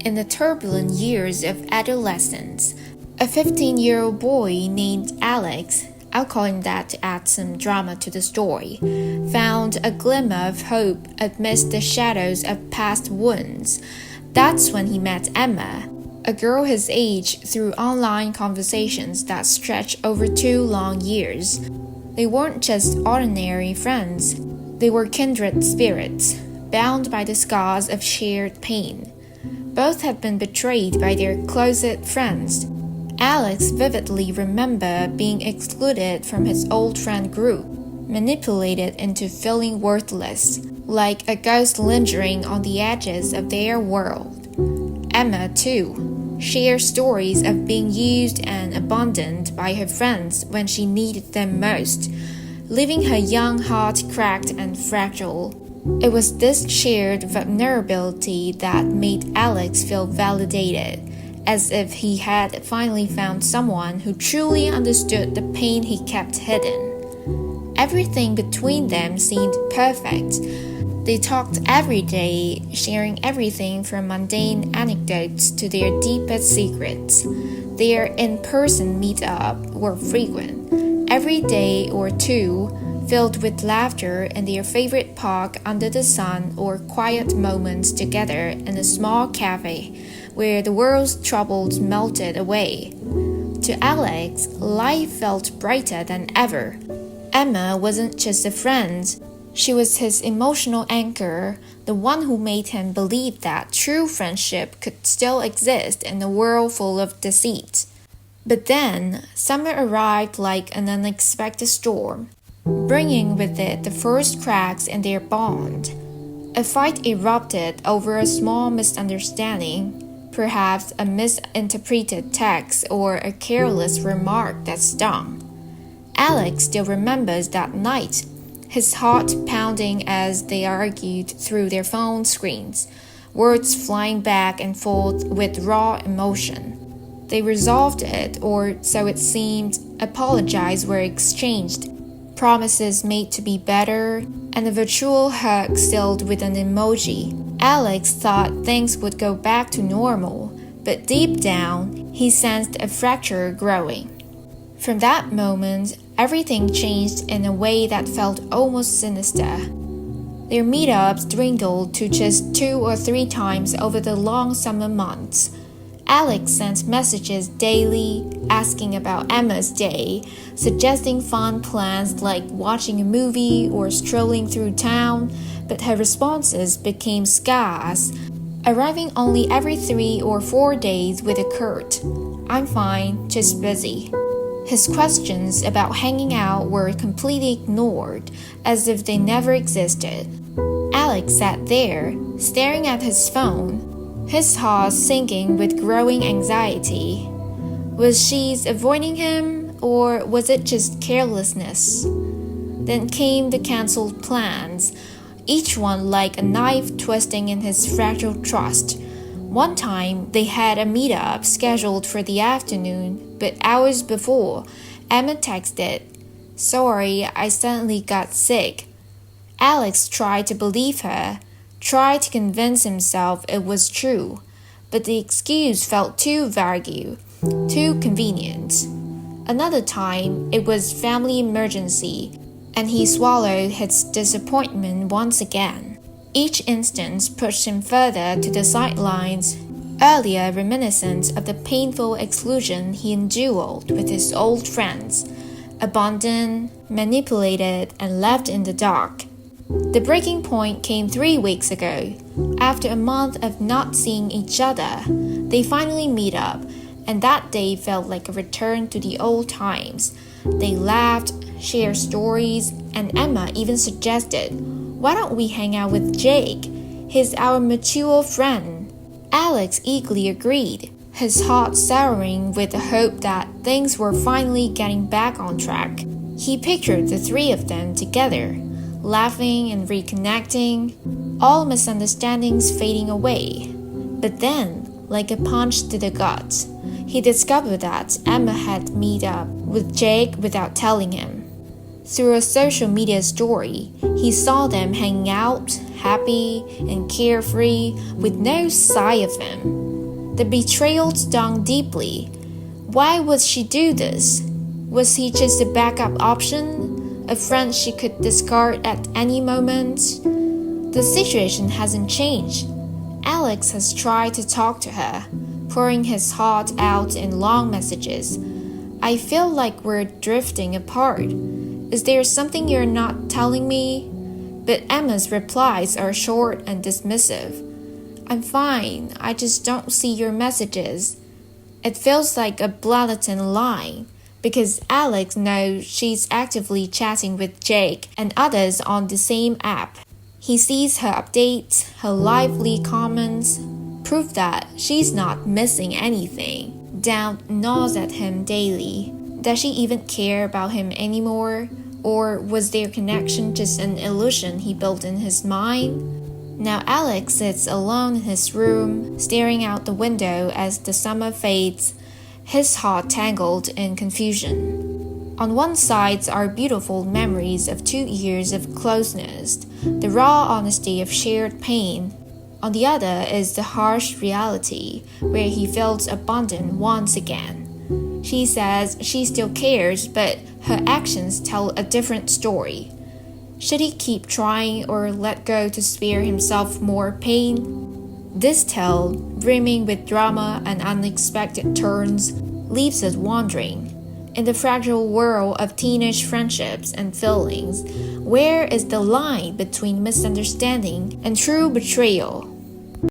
In the turbulent years of adolescence, a 15-year-old boy named Alex, I'll call him that to add some drama to the story, found a glimmer of hope amidst the shadows of past wounds. That's when he met Emma, a girl his age, through online conversations that stretched over 2 long years. They weren't just ordinary friends, they were kindred spirits, bound by the scars of shared pain. Both had been betrayed by their closest friends. Alex vividly remembered being excluded from his old friend group, manipulated into feeling worthless, like a ghost lingering on the edges of their world. Emma, too, shared stories of being used and abandoned by her friends when she needed them most, leaving her young heart cracked and fragile. It was this shared vulnerability that made Alex feel validated, as if he had finally found someone who truly understood the pain he kept hidden. Everything between them seemed perfect. They talked every day, sharing everything from mundane anecdotes to their deepest secrets. Their in-person meetups were frequent, every day or two, filled with laughter in their favorite park under the sun or quiet moments together in a small cafe where the world's troubles melted away. To Alex, life felt brighter than ever. Emma wasn't just a friend. She was his emotional anchor, the one who made him believe that true friendship could still exist in a world full of deceit. But then, summer arrived like an unexpected storm, bringing with it the first cracks in their bond. A fight erupted over a small misunderstanding, perhaps a misinterpreted text or a careless remark that stung. Alex still remembers that night, his heart pounding as they argued through their phone screens, words flying back and forth with raw emotion. They resolved it, or so it seemed. Apologies were exchanged, promises made to be better, and a virtual hug sealed with an emoji. Alex thought things would go back to normal, but deep down, he sensed a fracture growing. From that moment, everything changed in a way that felt almost sinister. Their meetups dwindled to just 2 or 3 times over the long summer months. Alex sent messages daily, asking about Emma's day, suggesting fun plans like watching a movie or strolling through town, but her responses became scarce, arriving only every 3 or 4 days with a curt, "I'm fine, just busy." His questions about hanging out were completely ignored, as if they never existed. Alex sat there, staring at his phone, his heart sinking with growing anxiety. Was she avoiding him, or was it just carelessness? Then came the cancelled plans, each one like a knife twisting in his fragile trust. One time, they had a meetup scheduled for the afternoon, but hours before, Emma texted, "Sorry, I suddenly got sick." Alex tried to believe her, tried to convince himself it was true, but the excuse felt too vague, too convenient. Another time, it was family emergency, and he swallowed his disappointment once again. Each instance pushed him further to the sidelines, earlier reminiscent of the painful exclusion he endured with his old friends, abandoned, manipulated, and left in the dark. The breaking point came 3 weeks ago. After a month of not seeing each other, they finally meet up, and that day felt like a return to the old times. They laughed, shared stories, and Emma even suggested, "Why don't we hang out with Jake? He's our mutual friend." Alex eagerly agreed, his heart souring with the hope that things were finally getting back on track. He pictured the 3 of them together, laughing and reconnecting, all misunderstandings fading away. But then, like a punch to the gut, he discovered that Emma had met up with Jake without telling him. Through a social media story, he saw them hanging out, happy and carefree, with no sign of him. The betrayal stung deeply. Why would she do this? Was he just a backup option? A friend she could discard at any moment? The situation hasn't changed. Alex has tried to talk to her, pouring his heart out in long messages. I feel like we're drifting apart. Is there something you're not telling me? But Emma's replies are short and dismissive. I'm fine, I just don't see your messages. It feels like a blatant lie, because Alex knows she's actively chatting with Jake and others on the same app. He sees her updates, her lively comments, proof that she's not missing anything. Doubt gnaws at him daily. Does she even care about him anymore? Or was their connection just an illusion he built in his mind? Now Alex sits alone in his room, staring out the window as the summer fades, his heart tangled in confusion. On one side are beautiful memories of 2 years of closeness, the raw honesty of shared pain. On the other is the harsh reality, where he feels abandoned once again. She says she still cares, but her actions tell a different story. Should he keep trying or let go to spare himself more pain? This tale, brimming with drama and unexpected turns, leaves us wondering. In the fragile world of teenage friendships and feelings, where is the line between misunderstanding and true betrayal?